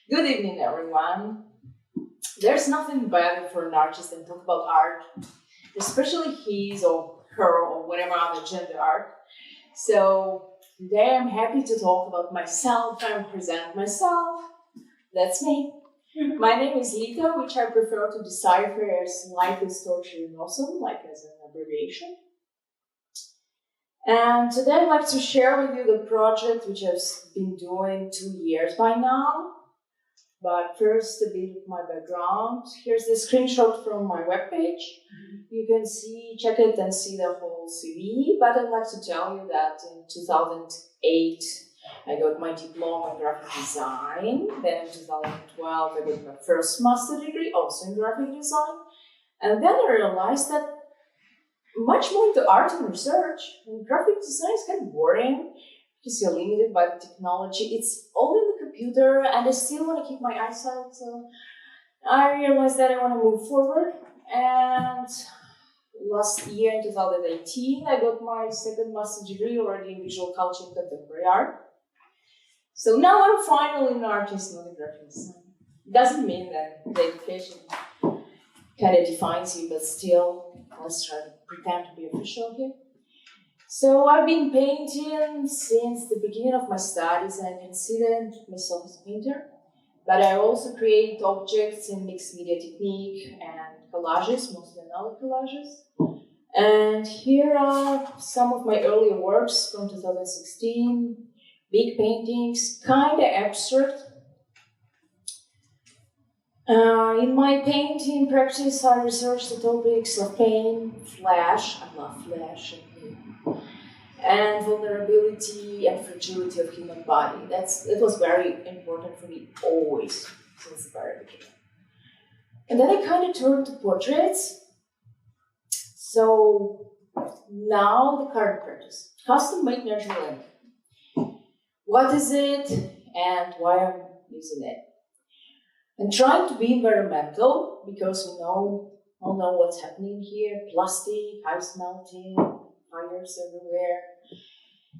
Good evening, everyone. There's nothing better for an artist than talk about art, especially his or her or whatever other gender art. So today I'm happy to talk about myself and present myself. That's me. My name is Lita, which I prefer to decipher as life is torture and awesome, like as an abbreviation. And today I'd like to share with you the project which I've been doing 2 years by now. But first, a bit of my background. Here's the screenshot from my webpage. You can check it and see the whole CV. But I'd like to tell you that in 2008, I got my diploma in graphic design. Then in 2012, I got my first master degree, also in graphic design. And then I realized that much more into art and research. And graphic design is kind of boring because you're limited by the technology. It's all in the computer, and I still want to keep my eyesight. So I realized that I want to move forward. And last year, in 2018, I got my second master degree already in visual culture and contemporary art. So now I'm finally an artist, not a graphic designer. Doesn't mean that the education kind of defines you, but still, let's try to pretend to be official here. So I've been painting since the beginning of my studies, and I consider myself as a painter. But I also create objects in mixed media technique and collages, mostly analog collages. And here are some of my earlier works from 2016, big paintings, kind of abstract. In my painting practice, I research the topics of pain, flash, I love flash, and vulnerability and fragility of human body. That was very important for me always, since the very beginning. And then I kind of turned to portraits. So now the current practice, custom-made natural ink. What is it and why I'm using it? And trying to be environmental, because we all know what's happening here. Plastic, ice melting, fires everywhere.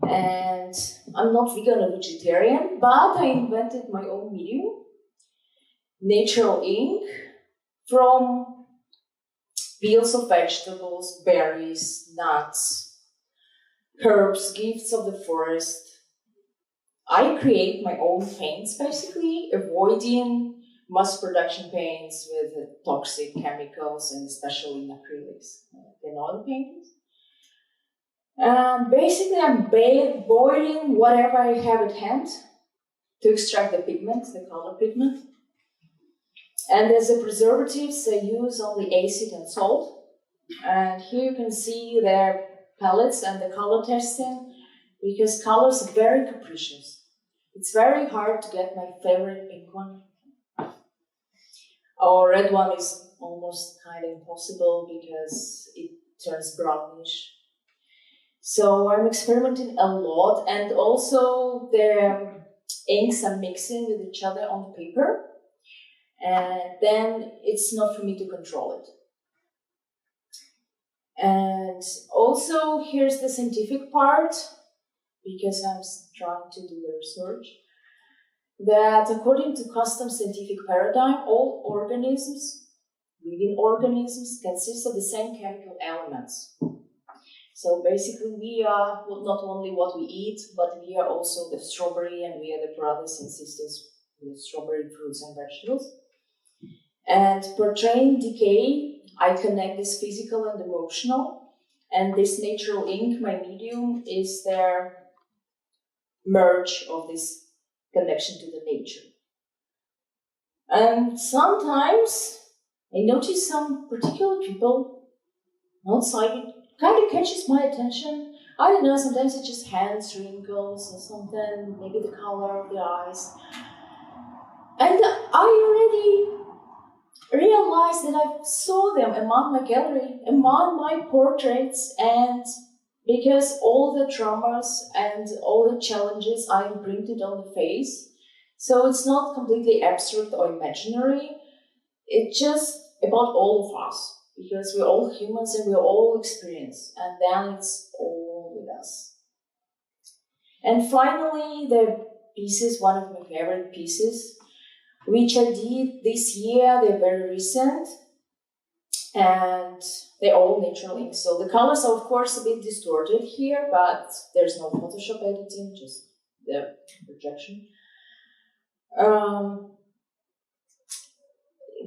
And I'm not vegan or vegetarian, but I invented my own medium, natural ink, from peels of vegetables, berries, nuts, herbs, gifts of the forest. I create my own paints, basically, avoiding mass production paints with toxic chemicals and especially in acrylics, in oil paintings. And basically, I'm boiling whatever I have at hand to extract the pigment, the color pigment. And as a preservatives, I use only acid and salt. And here you can see their palettes and the color testing, because colors are very capricious. It's very hard to get my favorite pink one. Our red one is almost kind of impossible because it turns brownish. So I'm experimenting a lot, and also the inks are mixing with each other on the paper, and then it's not for me to control it. And also here's the scientific part, because I'm trying to do the research, that according to custom scientific paradigm, all organisms, living organisms, consist of the same chemical elements. So basically, we are not only what we eat, but we are also the strawberry, and we are the brothers and sisters with strawberry fruits and vegetables. And portraying decay, I connect this physical and emotional, and this natural ink, my medium, is their merge of this connection to the nature. And sometimes I notice some particular people outside, it kind of catches my attention. I don't know, sometimes it's just hands, wrinkles or something, maybe the color of the eyes. And I already realized that I saw them among my gallery, among my portraits, and because all the traumas and all the challenges are imprinted on the face. So it's not completely abstract or imaginary. It's just about all of us, because we're all humans and we're all experienced, and then it's all with us. And finally, the pieces, one of my favorite pieces, which I did this year. They're very recent, and they're all natural inks. So the colors are, of course, a bit distorted here, but there's no Photoshop editing, just the projection.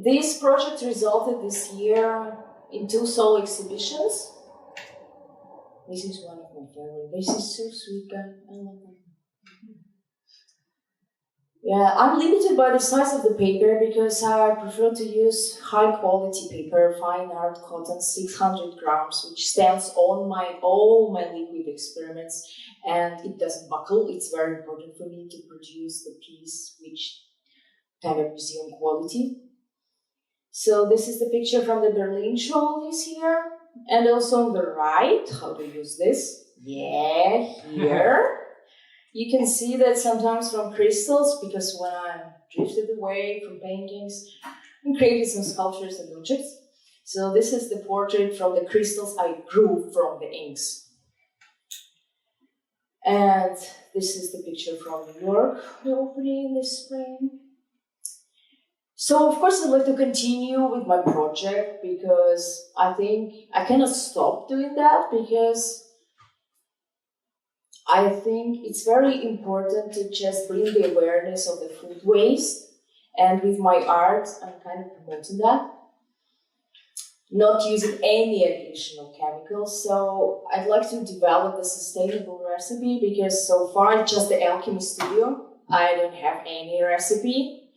This project resulted this year in 2 solo exhibitions. This is one of my favorite. This is so sweet, guy. I love it. Yeah, I'm limited by the size of the paper because I prefer to use high quality paper, fine art cotton, 600 grams, which stands on all my liquid experiments, and it doesn't buckle. It's very important for me to produce the piece which kind of museum quality. So this is the picture from the Berlin show this year, and also on the right, how to use this? Yeah, here. You can see that sometimes from crystals, because when I drifted away from paintings and created some sculptures and objects. So this is the portrait from the crystals I grew from the inks. And this is the picture from New York, the opening this spring. So of course I'd like to continue with my project because I think I cannot stop doing that because I think it's very important to just bring the awareness of the food waste, and with my art, I'm kind of promoting that. Not using any additional chemicals, so I'd like to develop a sustainable recipe because so far it's just the alchemy studio. I don't have any recipe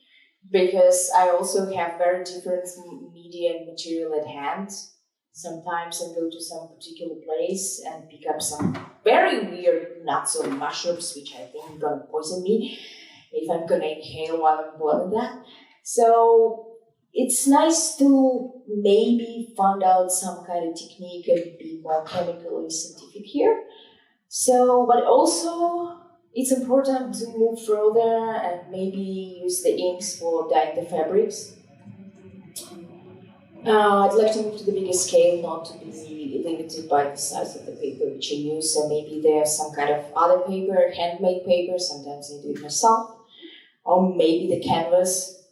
because I also have very different media and material at hand. Sometimes I go to some particular place and pick up some very weird nuts or mushrooms, which I think are gonna poison me if I'm gonna inhale while I'm boiling that. So it's nice to maybe find out some kind of technique and be more chemically scientific here. So, but also it's important to move further and maybe use the inks for dyeing the fabrics. I'd like to move to the bigger scale, not to be limited by the size of the paper which I use. So maybe there's some kind of other paper, handmade paper, sometimes I do it myself, or maybe the canvas.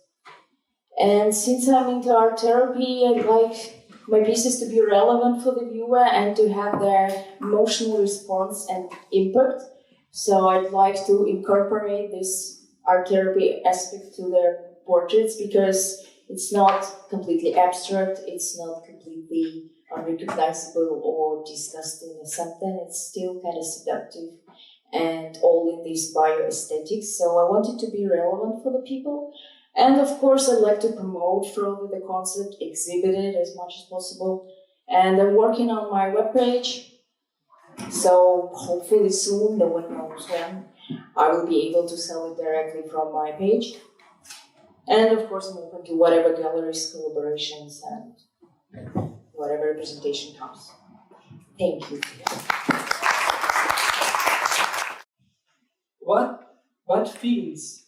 And since I'm into art therapy, I'd like my pieces to be relevant for the viewer and to have their emotional response and impact. So I'd like to incorporate this art therapy aspect to their portraits because it's not completely abstract, it's not completely unrecognizable or disgusting or something. It's still kind of seductive and all in this bioaesthetics. So I want it to be relevant for the people. And of course, I'd like to promote further the concept, exhibit it as much as possible. And I'm working on my webpage. So hopefully soon, no one knows when, I will be able to sell it directly from my page. And of course, I'm open to whatever galleries, collaborations, and whatever representation comes. Thank you. What fields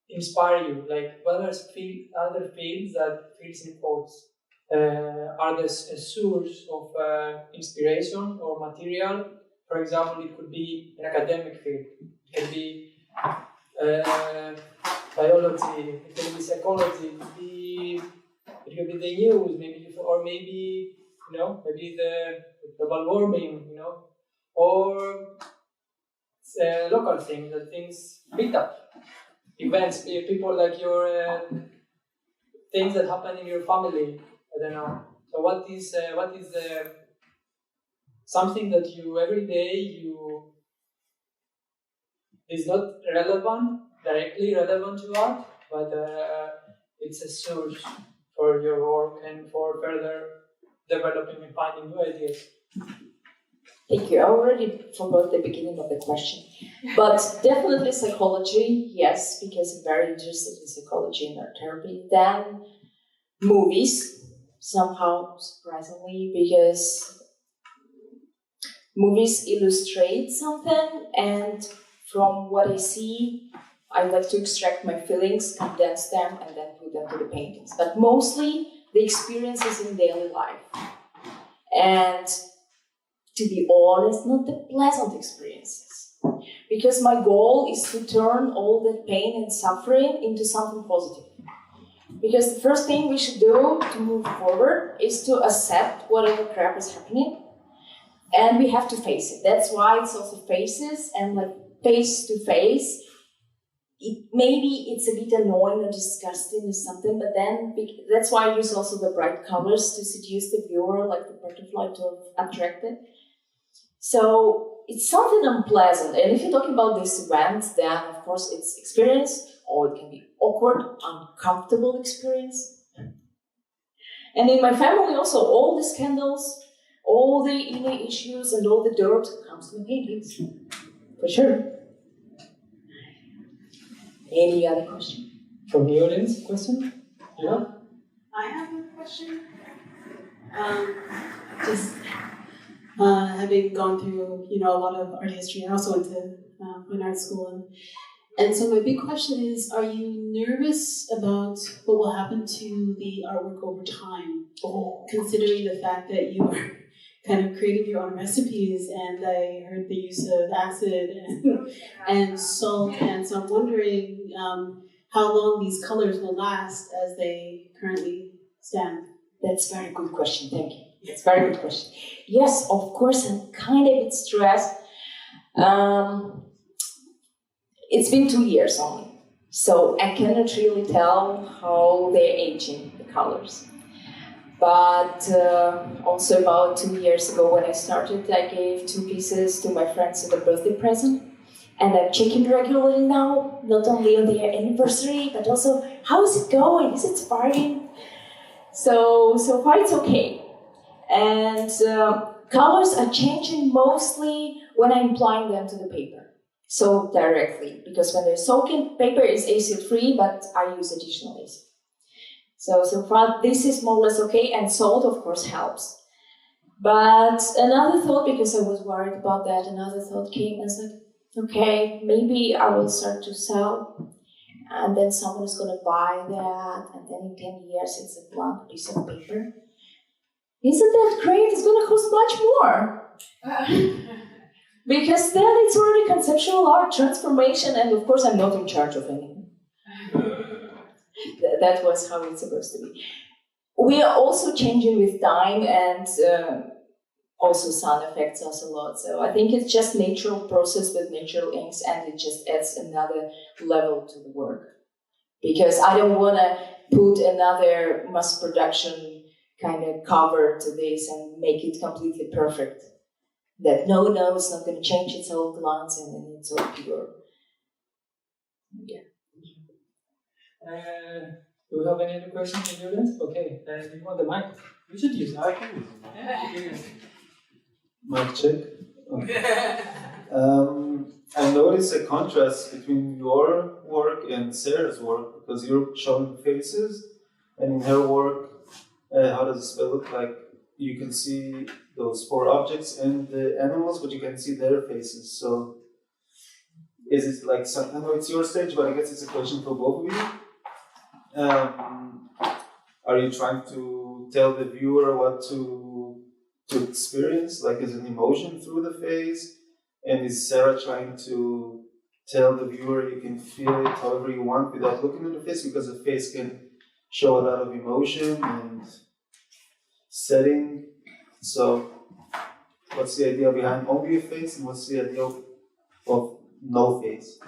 inspire you? Like, what are other fields that fields in quotes are a source of inspiration or material? For example, it could be an academic field. It can be biology, it can be psychology, it could be the news, maybe, or maybe maybe the global warming, or local things, the things meet up, events, people like your things that happen in your family. I don't know. So what is something that you every day is not relevant, directly relevant to art, but it's a source for your work and for further developing and finding new ideas. Thank you. I already forgot the beginning of the question. But definitely psychology, yes, because I'm very interested in psychology and art therapy. Then movies, somehow surprisingly, because movies illustrate something, and from what I see, I like to extract my feelings, condense them, and then put them to the paintings. But mostly the experiences in daily life. And to be honest, not the pleasant experiences. because my goal is to turn all that pain and suffering into something positive. Because the first thing we should do to move forward is to accept whatever crap is happening, and we have to face it. That's why it's also faces, and like face to face. Maybe it's a bit annoying or disgusting or something, but then that's why I use also the bright colors to seduce the viewer, like the butterfly, to attract it. So it's something unpleasant. And if you're talking about this event, then of course it's experience, or it can be awkward, uncomfortable experience. And in my family also, all the scandals, all the inner issues and all the dirt comes to the paintings, for sure. Any other question? From the audience, question? Yeah? I have a question. Just having gone through, a lot of art history, I also went to an art school, and so my big question is: are you nervous about what will happen to the artwork over time? Considering the fact that you are kind of creating your own recipes, and I heard the use of acid and salt, and so I'm wondering how long these colors will last as they currently stand. That's a very good question, thank you. It's a very good question. Yes, of course, I'm kind of a bit stressed. It's been 2 years only, so I cannot really tell how they're aging, the colors. But also about 2 years ago when I started, I gave 2 pieces to my friends as a birthday present. And I'm checking regularly now, not only on their anniversary, but also how is it going? Is it sparking? So far it's okay. And colors are changing mostly when I'm applying them to the paper. So directly, because when they're soaking, paper is acid-free, but I use additional acid. So far this is more or less okay, and salt of course helps. But another thought, because I was worried about that, another thought came as like, okay, maybe I will start to sell, and then someone is going to buy that, and then in 10 years it's a blank piece of paper. Isn't that great? It's going to cost much more. Because then it's already conceptual art, transformation, and of course I'm not in charge of anything. That was how it's supposed to be. We are also changing with time, and also sun affects us a lot. So I think it's just natural process with natural inks, and it just adds another level to the work. Because I don't want to put another mass production kind of cover to this and make it completely perfect. That no, it's not going to change, it's all glance and it's all pure. Yeah. Do we have any other questions from the audience? Okay, you want the mic? You should use it. I can use it. Mic check. Okay. I notice a contrast between your work and Sarah's work, because you're showing faces, and in her work, how does the spell look like? You can see those 4 objects and the animals, but you can see their faces. So, is it like some? I know it's your stage, but I guess it's a question for both of you. Are you trying to tell the viewer what to experience, like as an emotion through the face? And is Sarah trying to tell the viewer you can feel it however you want without looking at the face? Because the face can show a lot of emotion and setting. So what's the idea behind only a face, and what's the idea of no face?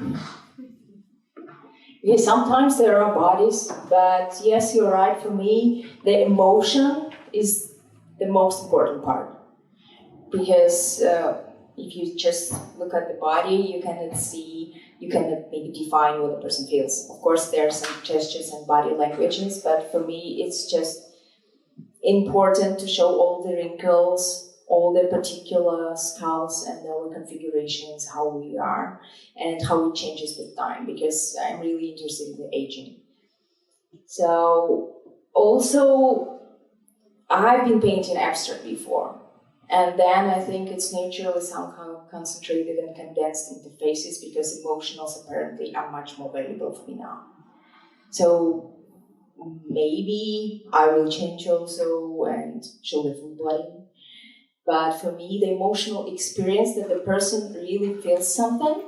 Yeah, sometimes there are bodies, but yes, you're right. For me, the emotion is the most important part. Because if you just look at the body, you cannot maybe define what the person feels. Of course, there are some gestures and body languages, but for me, it's just important to show all the wrinkles, all the particular skulls and our configurations, how we are, and how it changes with time, because I'm really interested in the aging. So, also, I've been painting abstract before, and then I think it's naturally somehow concentrated and condensed into faces, because emotionals apparently are much more valuable for me now. So, maybe I will change also and show the full body. But for me, the emotional experience that the person really feels something,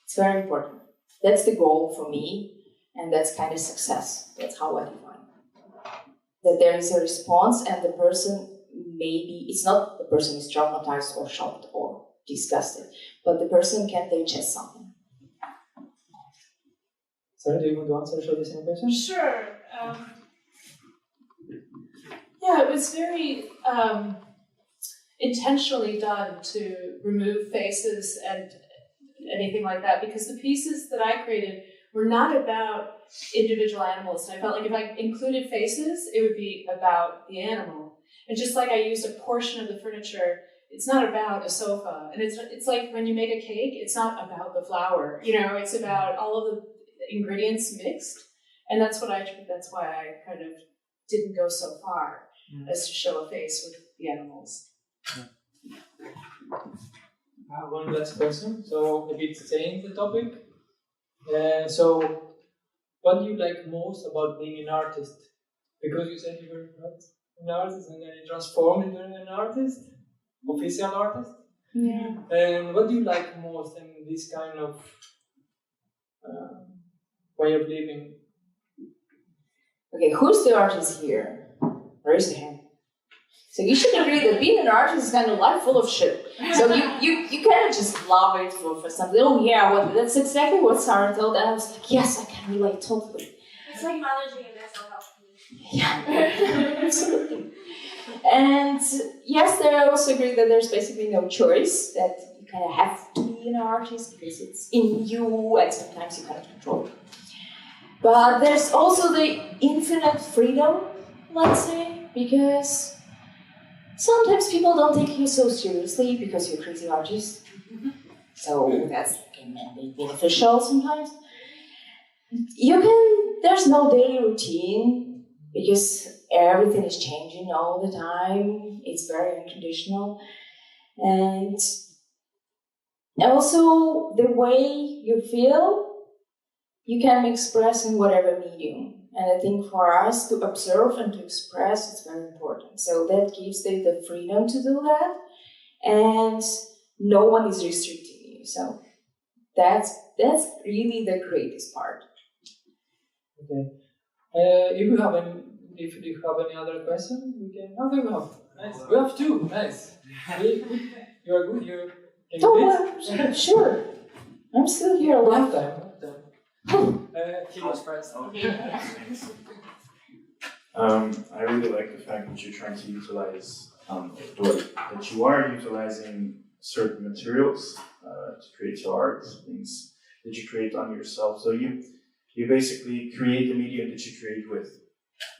it's very important. That's the goal for me, and that's kind of success. That's how I define it. That there is a response, and the person maybe, it's not the person is traumatized or shocked or disgusted, but the person can digest something. Sarah, do you want to answer the same question? Sure. Yeah, it was very intentionally done to remove faces and anything like that, because the pieces that I created were not about individual animals. I felt like if I included faces, it would be about the animal. And just like I used a portion of the furniture, it's not about a sofa. And it's like when you make a cake, it's not about the flour. It's about all of the ingredients mixed. And that's why I kind of didn't go so far as to show a face with the animals. One last question. So a bit staying the topic. So what do you like most about being an artist? Because you said you were an artist and then you transformed into an artist, official artist. Yeah. And what do you like most in this kind of way of living? Okay, who's the artist here? Raise the hand. So you should agree that being an artist is kind of life full of shit. So you kind of just love it for something. Oh yeah, that's exactly what Sarah told, and I was like, yes, I can relate totally. It's like managing a mental health condition. Yeah, absolutely. And yes, I also agree that there's basically no choice, that you kind of have to be an artist because it's in you, and sometimes you cannot control it. But there's also the infinite freedom, let's say, because sometimes people don't take you so seriously because you're a crazy artist. So that's can be beneficial sometimes. There's no daily routine because everything is changing all the time. It's very unconditional. And also the way you feel, you can express in whatever medium. And I think for us to observe and to express, it's very important. So that gives the freedom to do that. And no one is restricting you. So that's really the greatest part. Okay. If you have any other question, we can. Okay, we have. Nice. We have two. Nice. You are good. You're. Oh, sure. I'm still here a long time. He was first. I really like the fact that you're trying to utilize, that you are utilizing certain materials to create your art, things that you create on yourself. So you basically create the medium that you create with.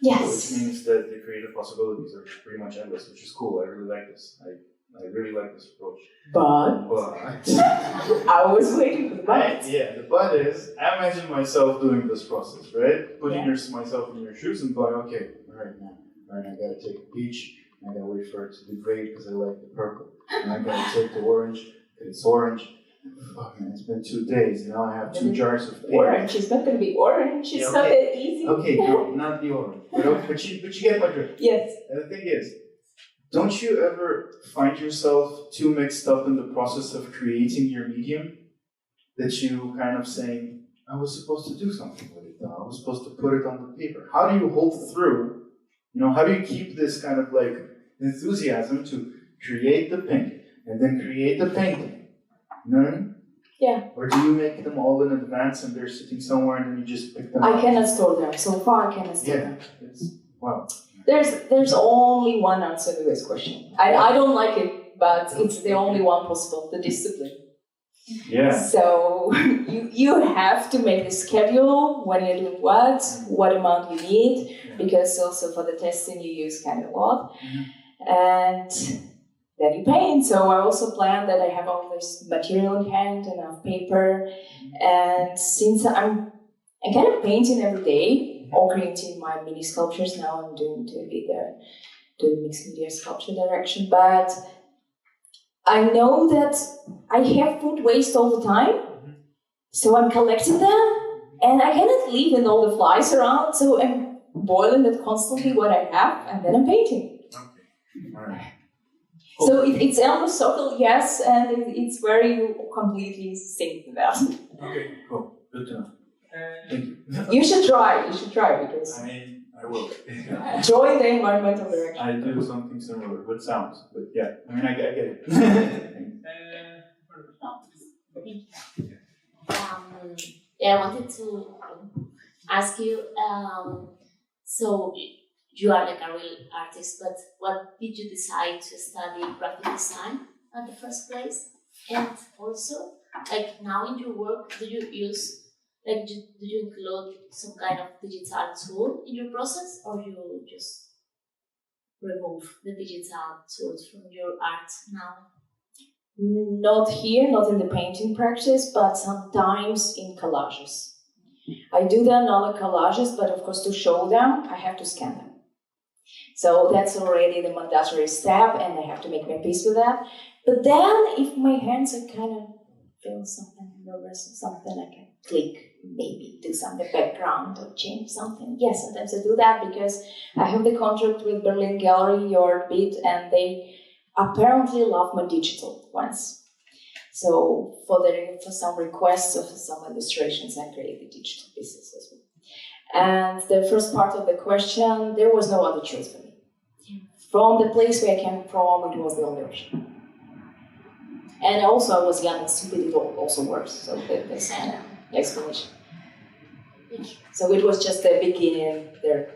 Yes. Which means that the creative possibilities are pretty much endless, which is cool. I really like this. I really like this approach. But I was waiting for the but. Yeah, the but is, I imagine myself doing this process, right? Putting myself in your shoes and going, okay, all right, I gotta take a peach, and I gotta wait for it to degrade because I like the purple. And I gotta take the orange, because it's orange. Fuck man, it's been 2 days, now I have 2 jars of pink. Orange, it's not gonna be orange, it's not that easy. Okay, no, not the orange. But you get my drift. Yes. And the thing is, don't you ever find yourself too mixed up in the process of creating your medium that you kind of saying, I was supposed to do something with it though. I was supposed to put it on the paper. How do you hold through, how do you keep this kind of like enthusiasm to create the pink and then create the painting? You know what I mean? Yeah. Or do you make them all in advance and they're sitting somewhere and then you just pick them up? I cannot store them. So far, I cannot store them. Wow. There's only one answer to this question. I don't like it, but it's the only one possible, the discipline. Yeah. So you have to make a schedule when you're doing what amount you need, because also for the testing you use kind of a lot. And then you paint. So I also plan that I have all this material in hand, enough paper. And since I'm kind of painting every day, or creating my mini sculptures. Now I'm doing the mixed media sculpture direction, but I know that I have food waste all the time, so I'm collecting them, and I cannot leave with all the flies around, so I'm boiling it constantly what I have, and then I'm painting. Okay. All right. So it's on the circle, yes, and it's where you completely sink that. Okay, cool. Good to know. Thank you. You should try because I will. join the environmental direction. I do something similar with sounds, but yeah, I mean, I get it. Yeah, I wanted to ask you. So you are like a real artist, but what did you decide to study graphic design at the first place? And also, like now in your work, do you use do you include some kind of digital tool in your process, or you just remove the digital tools from your art now? Not here, not in the painting practice, but sometimes in collages. I do them on the collages, but of course to show them, I have to scan them. So that's already the mandatory step, and I have to make my peace with that. But then, if my hands are kind of feel something nervous or something, I can click, maybe do some the background or change something. Yes, sometimes I do that because I have the contract with Berlin Gallery, Your Beat, and they apparently love my digital ones. So for some requests of some illustrations, I created digital pieces as well. And the first part of the question, there was no other choice for me. From the place where I came from, it was the only option. And also I was young and stupid, it also works. So that's the explanation. So it was just the beginning there.